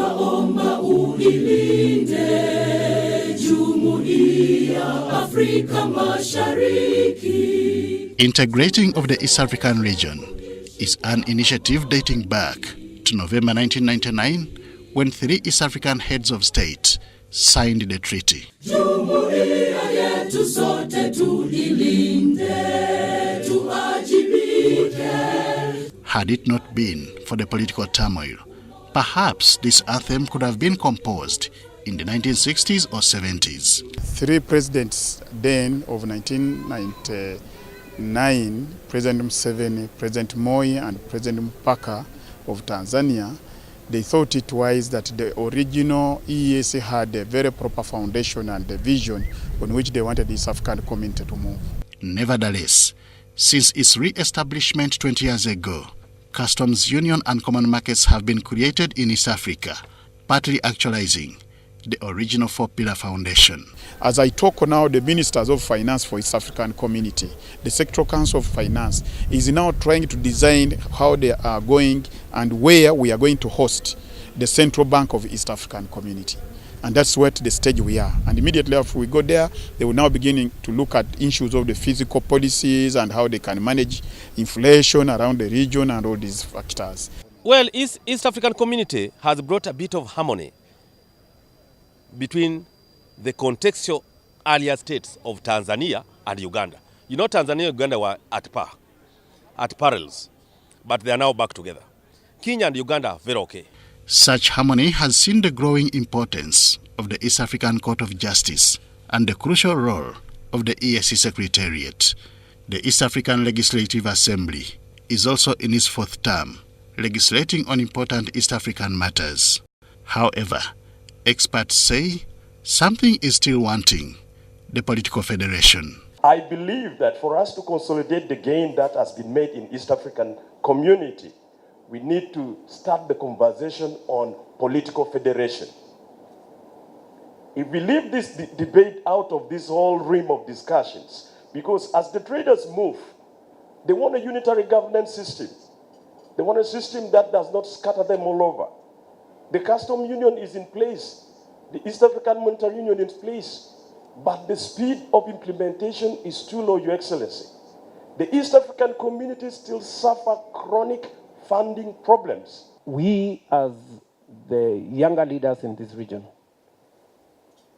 tunaomba uilinde Jumuiya Afrika Mashariki. Integrating of the East African region is an initiative dating back to November 1999 when 3 East African heads of state signed the treaty. Jumuiya yetu sote tuilinde, tuajibike. Had it not been for the political turmoil, perhaps this anthem could have been composed in the 1960s or 70s. 3 presidents then of 1999, President Museveni, President Moi and President Mpaka of Tanzania, they thought it wise that the original EAC had a very proper foundation and a vision on which they wanted the East African community to move. Nevertheless, since its re-establishment 20 years ago, customs union and common markets have been created in East Africa, partly actualizing the original 4-pillar foundation. As I talk now, the ministers of finance for East African community, the Sectoral Council of Finance, is now trying to design how they are going and where we are going to host the Central Bank of East African community. And that's what the stage we are. And immediately after we go there, they will now begin to look at issues of the physical policies and how they can manage inflation around the region and all these factors. Well, East African community has brought a bit of harmony between the contextual earlier states of Tanzania and Uganda. You know, Tanzania and Uganda were at parallels, but they are now back together. Kenya and Uganda are very okay. Such harmony has seen the growing importance of the East African Court of Justice and the crucial role of the EAC Secretariat. The East African Legislative Assembly is also in its 4th term, legislating on important East African matters. However, experts say something is still wanting: the political federation. I believe that for us to consolidate the gain that has been made in East African community, we need to start the conversation on political federation. If we leave this debate out of this whole realm of discussions, because as the traders move, they want a unitary governance system. They want a system that does not scatter them all over. The custom union is in place. The East African Monetary Union is in place. But the speed of implementation is too low, Your Excellency. The East African communities still suffer chronic funding problems. We, as the younger leaders in this region,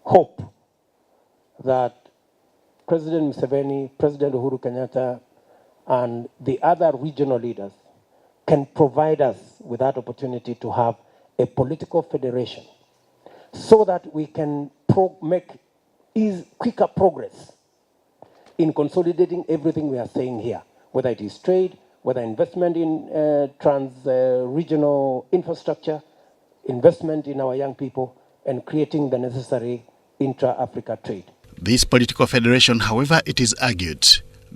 hope that President Museveni, President Uhuru Kenyatta, and the other regional leaders can provide us with that opportunity to have a political federation so that we can make quicker progress in consolidating everything we are saying here, whether it is trade, whether investment in trans-regional infrastructure, investment in our young people, and creating the necessary intra-Africa trade. This political federation, however, it is argued,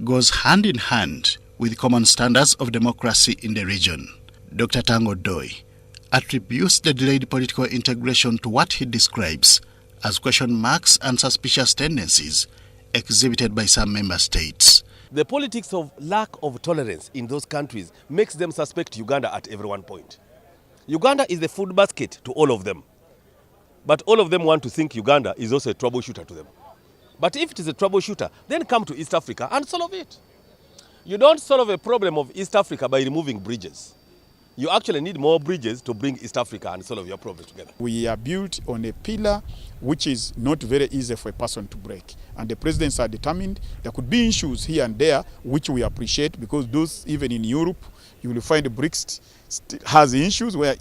goes hand in hand with common standards of democracy in the region. Dr. Tango Doi attributes the delayed political integration to what he describes as question marks and suspicious tendencies exhibited by some member states. The politics of lack of tolerance in those countries makes them suspect Uganda at every one point. Uganda is the food basket to all of them. But all of them want to think Uganda is also a troubleshooter to them. But if it is a troubleshooter, then come to East Africa and solve it. You don't solve a problem of East Africa by removing bridges. You actually need more bridges to bring East Africa and solve your problems together. We are built on a pillar which is not very easy for a person to break. And the presidents are determined. There could be issues here and there, which we appreciate, because those, even in Europe, you will find the BRICS has issues where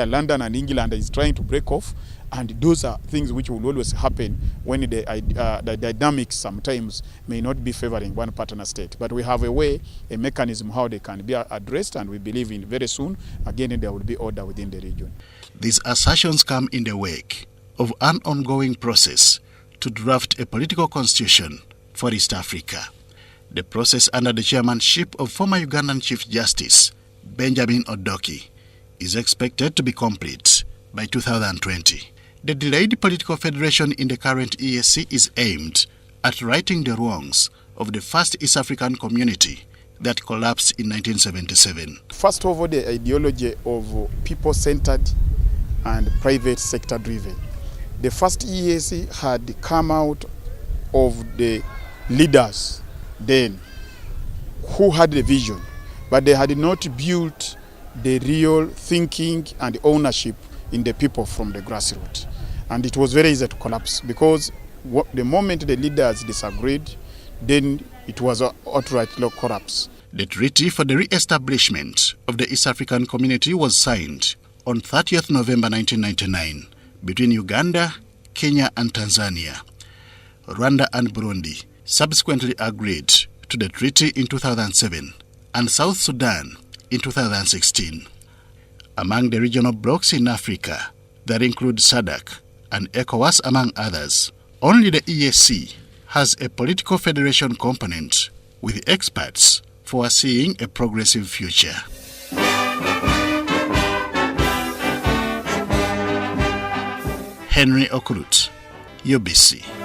London and England is trying to break off. And those are things which will always happen when the dynamics sometimes may not be favoring one partner state. But we have a way, a mechanism how they can be addressed, and we believe in very soon, again, there will be order within the region. These assertions come in the wake of an ongoing process to draft a political constitution for East Africa. The process, under the chairmanship of former Ugandan Chief Justice Benjamin Odoki, is expected to be complete by 2020. The delayed political federation in the current EAC is aimed at righting the wrongs of the first East African community that collapsed in 1977. First of all, the ideology of people-centered and private sector driven. The first EAC had come out of the leaders then who had the vision, but they had not built the real thinking and ownership in the people from the grassroots. And it was very easy to collapse because the moment the leaders disagreed, then it was an outright collapse. The treaty for the re-establishment of the East African Community was signed on 30th November 1999 between Uganda, Kenya and Tanzania. Rwanda and Burundi subsequently agreed to the treaty in 2007 and South Sudan in 2016. Among the regional blocs in Africa that include SADC and ECOWAS among others, only the EAC has a political federation component with experts foreseeing a progressive future. Henry Okrut, UBC.